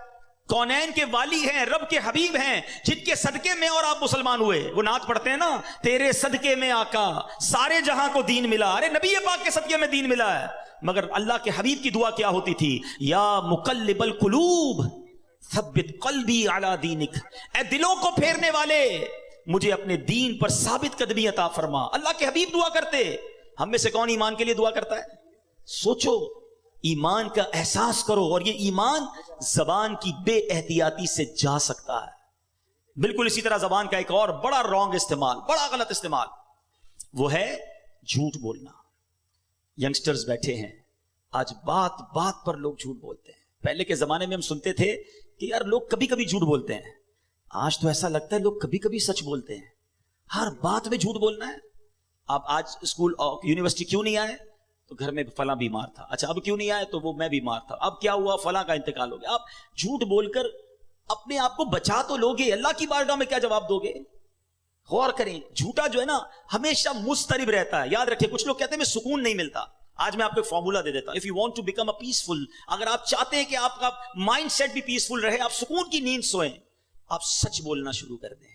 کونین کے والی ہیں, رب کے حبیب ہیں, جن کے صدقے میں اور آپ مسلمان ہوئے. وہ نعت پڑھتے ہیں نا, تیرے صدقے میں آقا سارے جہاں کو دین ملا. ارے نبی پاک کے صدقے میں دین ملا ہے. مگر اللہ کے حبیب کی دعا کیا ہوتی تھی؟ یا مقلب القلوب ثبت قلبی علی دینک, اے دلوں کو پھیرنے والے مجھے اپنے دین پر ثابت قدمی عطا فرما. اللہ کے حبیب دعا کرتے. ہم میں سے کون ایمان کے لیے دعا کرتا ہے؟ سوچو, ایمان کا احساس کرو. اور یہ ایمان زبان کی بے احتیاطی سے جا سکتا ہے. بالکل اسی طرح زبان کا ایک اور بڑا رانگ استعمال, بڑا غلط استعمال, وہ ہے جھوٹ بولنا. ینگسٹرز بیٹھے ہیں, آج بات بات پر لوگ جھوٹ بولتے ہیں. پہلے کے زمانے میں ہم سنتے تھے کہ یار لوگ کبھی کبھی جھوٹ بولتے ہیں. آج تو ایسا لگتا ہے لوگ کبھی کبھی سچ بولتے ہیں. ہر بات میں جھوٹ بولنا ہے. آپ آج اسکول یونیورسٹی کیوں نہیں آئے؟ تو گھر میں فلاں بیمار تھا. اچھا اب کیوں نہیں آئے؟ تو وہ میں بیمار تھا. اب کیا ہوا؟ فلاں کا انتقال ہو گیا. آپ جھوٹ بول کر اپنے آپ کو بچا تو لوگے, اللہ کی بارگاہ میں کیا جواب دو گے؟ غور کریں. جھوٹا جو ہے نا ہمیشہ مضطرب رہتا ہے. یاد رکھیں, کچھ لوگ کہتے ہیں میں سکون نہیں ملتا. آج میں آپ کو ایک فارمولا دے دیتا ہوں. If you want to become a peaceful, اگر آپ چاہتے ہیں کہ آپ کا مائنڈ سیٹ بھی پیسفل رہے, آپ سکون کی نیند سوئیں, آپ سچ بولنا شروع کر دیں.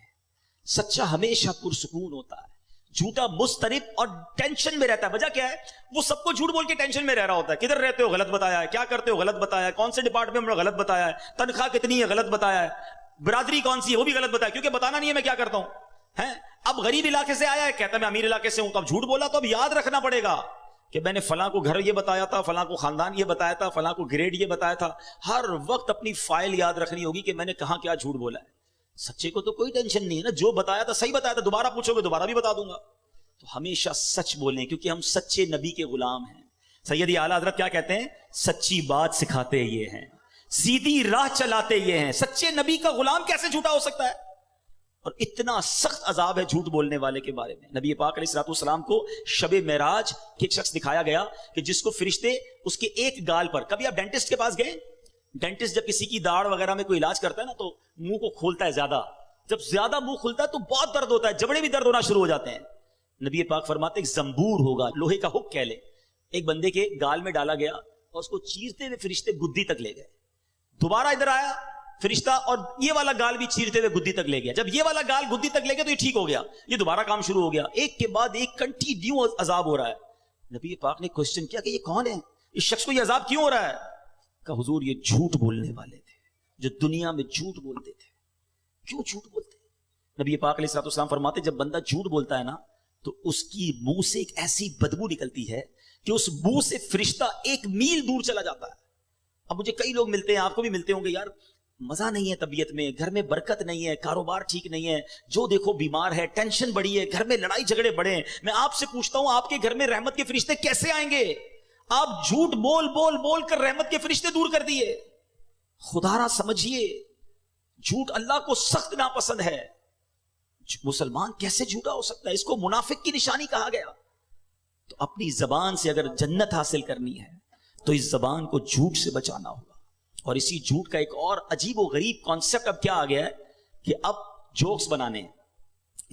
سچا ہمیشہ پرسکون ہوتا ہے, جھوٹا مضطرب اور ٹینشن میں رہتا ہے. وجہ کیا ہے؟ وہ سب کو جھوٹ بول کے ٹینشن میں رہ رہا ہوتا ہے. کدھر رہتے ہو؟ غلط بتایا ہے. کیا کرتے ہو؟ غلط بتایا ہے. کون سے ڈپارٹمنٹ میں غلط بتایا ہے. تنخواہ کتنی ہے؟ غلط بتایا ہے. برادری کون سی ہے؟ وہ بھی غلط بتایا, کیونکہ بتانا نہیں ہے میں کیا کرتا ہوں. ہیں. اب غریب علاقے سے آیا ہے, کہتا میں امیر علاقے سے ہوں, تو اب جھوٹ بولا تو اب یاد رکھنا پڑے گا کہ میں نے فلاں کو گھر یہ بتایا تھا, فلاں کو خاندان یہ بتایا تھا, فلاں کو گریڈ یہ بتایا تھا. ہر وقت اپنی فائل یاد رکھنی ہوگی کہ میں نے کہاں کیا جھوٹ بولا ہے. سچے کو تو کوئی ٹینشن نہیں ہے نا, جو بتایا تھا صحیح بتایا تھا, دوبارہ پوچھو گے دوبارہ بھی بتا دوں گا. تو ہمیشہ سچ بولیں کیونکہ ہم سچے نبی کے غلام ہیں. سیدی اعلیٰ حضرت کیا کہتے ہیں؟ سچی بات سکھاتے یہ ہیں, سیدھی راہ چلاتے یہ ہیں. سچے نبی کا غلام کیسے جھوٹا ہو سکتا ہے؟ اور اتنا سخت عذاب ہے جھوٹ بولنے والے کے بارے میں. نبی پاک علیہ الصلوۃ والسلام کو شب معراج ایک شخص دکھایا گیا کہ جس کو فرشتے اس کے ایک گال پر, کبھی آپ ڈینٹسٹ کے پاس گئے؟ ڈینٹسٹ جب کسی کی داڑھ وغیرہ میں کوئی علاج کرتا ہے نا تو منہ کو کھولتا ہے زیادہ. جب زیادہ منہ کھلتا ہے تو بہت درد ہوتا ہے, جبڑے بھی درد ہونا شروع ہو جاتے ہیں. نبی پاک فرماتے ایک زنبور ہوگا, لوہے کا ہک کہہ لے, ایک بندے کے گال میں ڈالا گیا اور اس کو چیرتے ہوئے فرشتے گدی تک لے گئے. دوبارہ ادھر آیا فرشتہ اور یہ والا گال بھی چیرتے ہوئے گدی تک لے گیا. جب یہ والا گال گدی تک لے گیا تو یہ ٹھیک ہو گیا, یہ دوبارہ کام شروع ہو گیا. ایک کے بعد ایک کنٹینیو عذاب ہو رہا ہے. نبی پاک نے کوسچن کیا کہ یہ کون ہے, اس شخص کو یہ عذاب کیوں ہو رہا ہے؟ کہ حضور یہ جھوٹ بولنے والے تھے جو دنیا میں جھوٹ بولتے تھے. کیوں جھوٹ بولتے؟ نبی پاک علیہ الصلوۃ والسلام فرماتے جب بندہ جھوٹ بولتا ہے نا تو اس کی منہ سے ایک ایسی بدبو نکلتی ہے کہ اس منہ سے فرشتہ 1 میل دور چلا جاتا ہے. اب مجھے کئی لوگ ملتے ہیں, آپ کو بھی ملتے ہوں گے, یار مزہ نہیں ہے طبیعت میں, گھر میں برکت نہیں ہے, کاروبار ٹھیک نہیں ہے, جو دیکھو بیمار ہے, ٹینشن بڑی ہے, گھر میں لڑائی جھگڑے بڑے ہیں. میں آپ سے پوچھتا ہوں آپ کے گھر میں رحمت کے فرشتے کیسے آئیں گے؟ آپ جھوٹ بول بول بول کر رحمت کے فرشتے دور کر دیے. خدا را سمجھیے, جھوٹ اللہ کو سخت ناپسند ہے. مسلمان کیسے جھوٹا ہو سکتا ہے؟ اس کو منافق کی نشانی کہا گیا. تو اپنی زبان سے اگر جنت حاصل کرنی ہے تو اس زبان کو جھوٹ سے بچانا ہوگا. اور اسی جھوٹ کا ایک اور عجیب و غریب کانسیپٹ اب کیا آ گیا ہے کہ اب جوکس بنانے,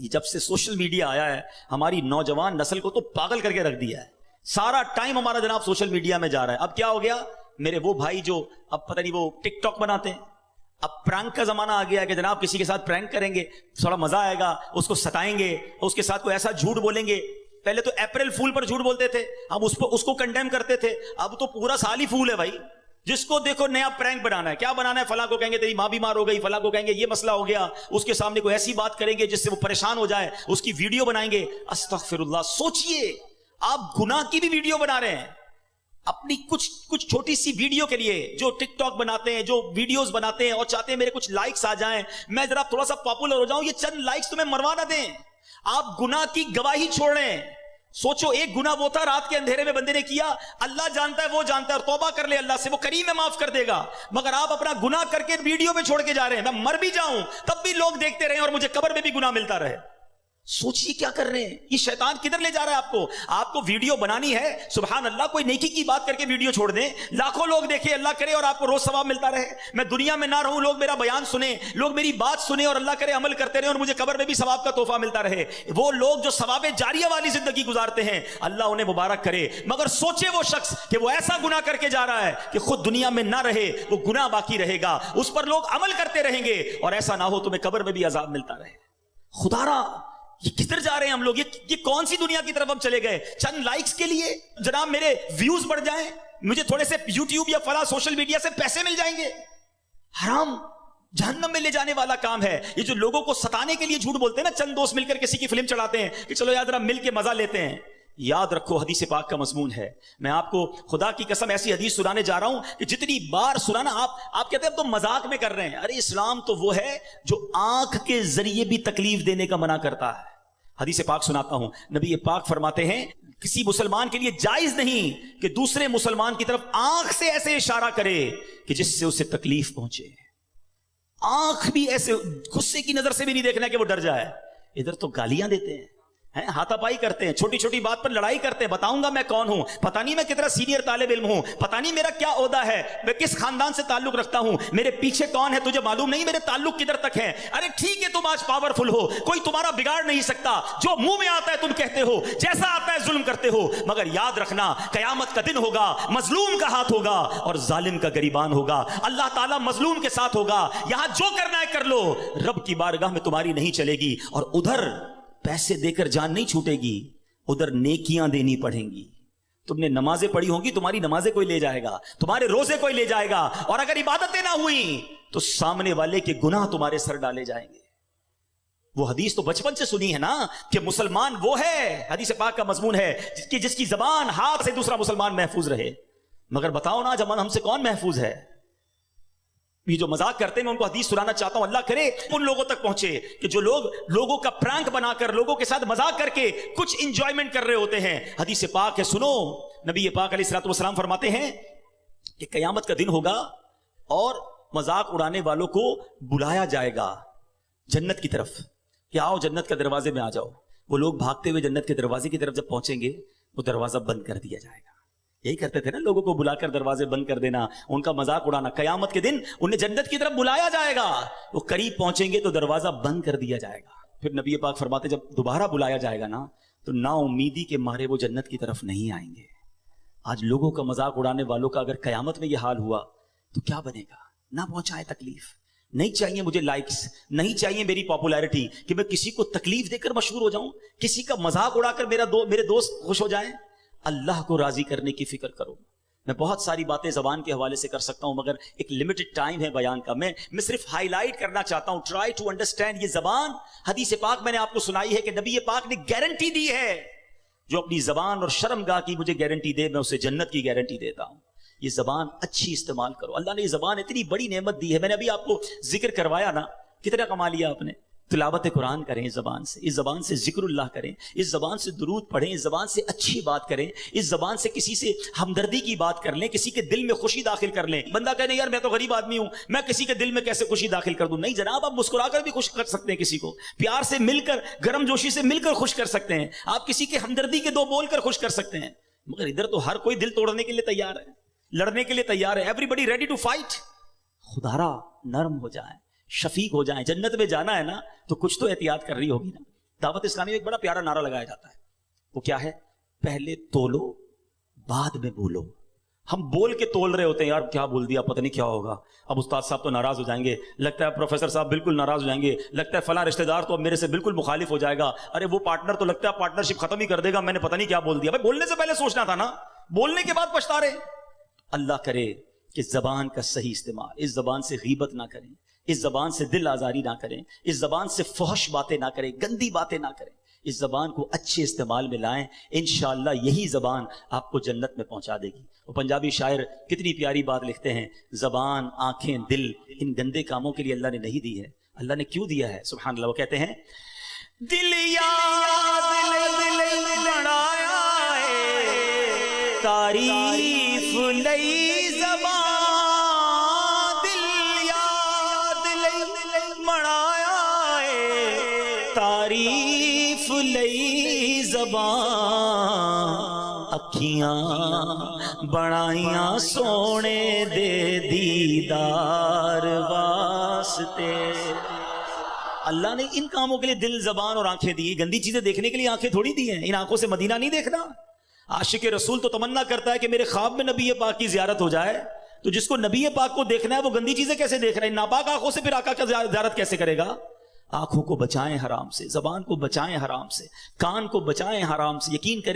جب سے سوشل میڈیا آیا ہے ہماری نوجوان نسل کو تو پاگل کر کے رکھ دیا ہے. سارا ٹائم ہمارا جناب سوشل میڈیا میں جا رہا ہے. اب کیا ہو گیا, میرے وہ بھائی جو اب پتہ نہیں وہ ٹک ٹاک بناتے ہیں, اب پرینک کا زمانہ آ گیا کہ جناب کسی کے ساتھ پرینک کریں گے, تھوڑا مزہ آئے گا, اس کو ستائیں گے, اس کے ساتھ کوئی ایسا جھوٹ بولیں گے. پہلے تو اپریل فول پر جھوٹ بولتے تھے, ہم اس کو کنڈیم کرتے تھے, اب تو پورا سال ہی فول ہے بھائی. جس کو دیکھو نیا پرینک بنانا ہے, کیا بنانا ہے, فلاں کو کہیں گے تیری ماں بیمار ہو گئی, فلاں کو کہیں گے یہ مسئلہ ہو گیا, اس کے سامنے کوئی ایسی بات کریں گے جس سے وہ پریشان ہو جائے, اس کی ویڈیو بنائیں گے. استغفر اللہ. سوچئے آپ گناہ کی بھی ویڈیو بنا رہے ہیں اپنی کچھ چھوٹی سی ویڈیو کے لیے. جو ٹک ٹاک بناتے ہیں, جو ویڈیوز بناتے ہیں اور چاہتے ہیں میرے کچھ لائکس آ جائیں, میں ذرا تھوڑا سا پاپولر ہو جاؤں, یہ چند لائکس تمہیں مروا نہ دیں. آپ گناہ کی گواہی چھوڑ رہے ہیں. سوچو ایک گناہ وہ تھا رات کے اندھیرے میں بندے نے کیا, اللہ جانتا ہے, وہ جانتا ہے, اور توبہ کر لے اللہ سے, وہ کریم ہے معاف کر دے گا. مگر آپ اپنا گناہ کر کے ویڈیو پہ چھوڑ کے جا رہے ہیں. میں مر بھی جاؤں تب بھی لوگ دیکھتے رہیں اور مجھے قبر میں بھی گناہ ملتا رہے. سوچیے کیا کر رہے ہیں, یہ شیطان کدھر لے جا رہا ہے آپ کو ویڈیو بنانی ہے, سبحان اللہ, کوئی نیکی کی بات کر کے ویڈیو چھوڑ دیں, لاکھوں لوگ دیکھیں, اللہ کرے اور آپ کو روز ثواب ملتا رہے. میں دنیا میں نہ رہوں, لوگ میرا بیان سنیں, لوگ میری بات سنیں اور اللہ کرے عمل کرتے رہے اور مجھے قبر میں بھی ثواب کا تحفہ ملتا رہے. وہ لوگ جو ثواب جاریہ والی زندگی گزارتے ہیں اللہ انہیں مبارک کرے. مگر سوچے وہ شخص کہ وہ ایسا گناہ کر کے جا رہا ہے کہ خود دنیا میں نہ رہے, وہ گناہ باقی رہے گا, اس پر لوگ عمل کرتے رہیں گے, اور ایسا نہ ہو تمہیں قبر میں بھی عذاب ملتا رہے. خدا را یہ کدھر جا رہے ہیں ہم لوگ, یہ کون سی دنیا کی طرف ہم چلے گئے؟ چند لائکس کے لیے جناب میرے ویوز بڑھ جائیں, مجھے تھوڑے سے یوٹیوب یا فلاں سوشل میڈیا سے پیسے مل جائیں گے. حرام, جہنم میں لے جانے والا کام ہے. یہ جو لوگوں کو ستانے کے لیے جھوٹ بولتے ہیں نا, چند دوست مل کر کسی کی فلم چڑھاتے ہیں کہ چلو یار ذرا مل کے مزہ لیتے ہیں. یاد رکھو حدیث پاک کا مضمون ہے. میں آپ کو خدا کی قسم ایسی حدیث سنانے جا رہا ہوں کہ جتنی بار سنانا آپ کہتے ہیں اب تو مذاق میں کر رہے ہیں. ارے اسلام تو وہ ہے جو آنکھ کے ذریعے بھی تکلیف دینے کا منع کرتا ہے. حدیث پاک سناتا ہوں, نبی پاک فرماتے ہیں کسی مسلمان کے لیے جائز نہیں کہ دوسرے مسلمان کی طرف آنکھ سے ایسے اشارہ کرے کہ جس سے اسے تکلیف پہنچے. آنکھ بھی ایسے غصے کی نظر سے بھی نہیں دیکھنا کہ وہ ڈر جائے. ادھر تو گالیاں دیتے ہیں, ہاتھا پائی کرتے ہیں, چھوٹی چھوٹی بات پر لڑائی کرتے ہیں. بتاؤں گا میں کون ہوں, پتہ نہیں میں کتنا سینئر طالب علم ہوں, پتہ نہیں میرا کیا عہدہ ہے, میں کس خاندان سے تعلق رکھتا ہوں, میرے پیچھے کون ہے تجھے معلوم نہیں, میرے تعلق کدھر تک ہے. ارے ٹھیک ہے تم آج پاورفل ہو, کوئی تمہارا بگاڑ نہیں سکتا, جو منہ میں آتا ہے تم کہتے ہو, جیسا آتا ہے ظلم کرتے ہو. مگر یاد رکھنا قیامت کا دن ہوگا, مظلوم کا ہاتھ ہوگا اور ظالم کا گریبان ہوگا. اللہ تعالیٰ مظلوم کے ساتھ ہوگا. یہاں جو کرنا ہے کر لو, رب کی بارگاہ میں تمہاری نہیں چلے گی. اور ادھر پیسے دے کر جان نہیں چھوٹے گی, ادھر نیکیاں دینی پڑیں گی. تم نے نمازیں پڑھی ہوں گی, تمہاری نمازیں کوئی لے جائے گا, تمہارے روزے کوئی لے جائے گا, اور اگر عبادتیں نہ ہوئیں تو سامنے والے کے گناہ تمہارے سر ڈالے جائیں گے. وہ حدیث تو بچپن سے سنی ہے نا کہ مسلمان وہ ہے، حدیث پاک کا مضمون ہے جس کی زبان ہاتھ سے دوسرا مسلمان محفوظ رہے. مگر بتاؤ نا جب ہم سے کون محفوظ ہے؟ یہ جو مذاق کرتے ہیں میں ان کو حدیث سنانا چاہتا ہوں، اللہ کرے ان لوگوں تک پہنچے کہ جو لوگوں کا پرانک بنا کر، لوگوں کے ساتھ مذاق کر کے کچھ انجوائمنٹ کر رہے ہوتے ہیں. حدیث پاک ہے، سنو. نبی پاک علیہ الصلوۃ والسلام فرماتے ہیں کہ قیامت کا دن ہوگا اور مذاق اڑانے والوں کو بلایا جائے گا جنت کی طرف کہ آؤ جنت کے دروازے میں آ جاؤ. وہ لوگ بھاگتے ہوئے جنت کے دروازے کی طرف جب پہنچیں گے وہ دروازہ بند کر دیا جائے گا. یہی کرتے تھے نا لوگوں کو بلا کر دروازے بند کر دینا، ان کا مذاق اڑانا. قیامت کے دن انہیں جنت کی طرف بلایا جائے گا، وہ قریب پہنچیں گے تو دروازہ بند کر دیا جائے گا. پھر نبی پاک فرماتے جب دوبارہ بلایا جائے گا نا تو نا امیدی کے مارے وہ جنت کی طرف نہیں آئیں گے. آج لوگوں کا مذاق اڑانے والوں کا اگر قیامت میں یہ حال ہوا تو کیا بنے گا؟ نہ پہنچائے تکلیف. نہیں چاہیے مجھے لائکس، نہیں چاہیے میری پاپولیرٹی کہ میں کسی کو تکلیف دے کر مشہور ہو جاؤں، کسی کا مذاق اڑا کر میرے دوست خوش ہو جائیں. اللہ کو راضی کرنے کی فکر کرو. میں بہت ساری باتیں زبان کے حوالے سے کر سکتا ہوں مگر ایک لمیٹڈ ٹائم ہے بیان کا. میں صرف ہائی لائٹ کرنا چاہتا ہوں. Try to understand. یہ زبان حدیث پاک میں نے آپ کو سنائی ہے کہ نبی پاک نے گارنٹی دی ہے، جو اپنی زبان اور شرمگاہ کی مجھے گارنٹی دے میں اسے جنت کی گارنٹی دیتا ہوں. یہ زبان اچھی استعمال کرو. اللہ نے یہ زبان اتنی بڑی نعمت دی ہے. میں نے ابھی آپ کو ذکر کروایا نا، کتنا کما لیا آپ نے. تلاوت قرآن کریں اس زبان سے، اس زبان سے ذکر اللہ کریں، اس زبان سے درود پڑھیں، اس زبان سے اچھی بات کریں، اس زبان سے کسی سے ہمدردی کی بات کر لیں، کسی کے دل میں خوشی داخل کر لیں. بندہ کہنے یار میں تو غریب آدمی ہوں، میں کسی کے دل میں کیسے خوشی داخل کر دوں؟ نہیں جناب، آپ مسکرا کر بھی خوش کر سکتے ہیں کسی کو، پیار سے مل کر، گرم جوشی سے مل کر خوش کر سکتے ہیں. آپ کسی کے ہمدردی کے دو بول کر خوش کر سکتے ہیں. مگر ادھر تو ہر کوئی دل توڑنے کے لیے تیار ہے، لڑنے کے لیے تیار ہے. Everybody ready to fight. خدارا نرم ہو جائیں، شفیق ہو جائیں. جنت میں جانا ہے نا تو کچھ تو احتیاط کر رہی ہوگی نا. دعوت اسلامی میں ایک بڑا پیارا نعرہ لگایا جاتا ہے، وہ کیا ہے؟ پہلے تولو بعد میں بولو. ہم بول کے تول رہے ہوتے ہیں، یار کیا بول دیا پتہ نہیں کیا ہوگا، اب استاد صاحب تو ناراض ہو جائیں گے، لگتا ہے پروفیسر صاحب بالکل ناراض ہو جائیں گے، لگتا ہے فلاں رشتہ دار تو اب میرے سے بالکل مخالف ہو جائے گا، ارے وہ پارٹنر تو لگتا ہے پارٹنرشپ ختم ہی کر دے گا، میں نے پتہ نہیں کیا بول دیا. بھائی بولنے سے پہلے سوچنا تھا نا، بولنے کے بعد پچھتا رہے. اللہ کرے کہ زبان کا صحیح استعمال، اس زبان سے غیبت نہ کریں، اس زبان سے دل آزاری نہ کریں، اس زبان سے فحش باتیں نہ کریں، گندی باتیں نہ کریں. اس زبان کو اچھے استعمال میں لائیں، انشاءاللہ یہی زبان آپ کو جنت میں پہنچا دے گی. وہ پنجابی شاعر کتنی پیاری بات لکھتے ہیں، زبان، آنکھیں، دل ان گندے کاموں کے لیے اللہ نے نہیں دی ہے. اللہ نے کیوں دیا ہے؟ سبحان اللہ. وہ کہتے ہیں دل دل بنایا ہے تعریف لئی زبان، دل یاد لئی بنایا ہے تعریف لئی زبان، اکھیاں بنائیاں سونے دے دیدار واسطے. اللہ نے ان کاموں کے لیے دل، زبان اور آنکھیں دی. گندی چیزیں دیکھنے کے لیے آنکھیں تھوڑی دی ہیں. ان آنکھوں سے مدینہ نہیں دیکھنا. عاشق رسول تو تمنا کرتا ہے کہ میرے خواب میں نبی پاک کی زیارت ہو جائے، تو جس کو نبی پاک کو دیکھنا ہے وہ گندی چیزیں کیسے دیکھ رہا ہے؟ ناپاک آنکھوں سے پھر آقا کا زیارت کیسے کرے گا؟ آنکھوں کو بچائیں حرام سے، زبان کو بچائیں حرام سے، کان کو بچائیں حرام سے. یقین کریں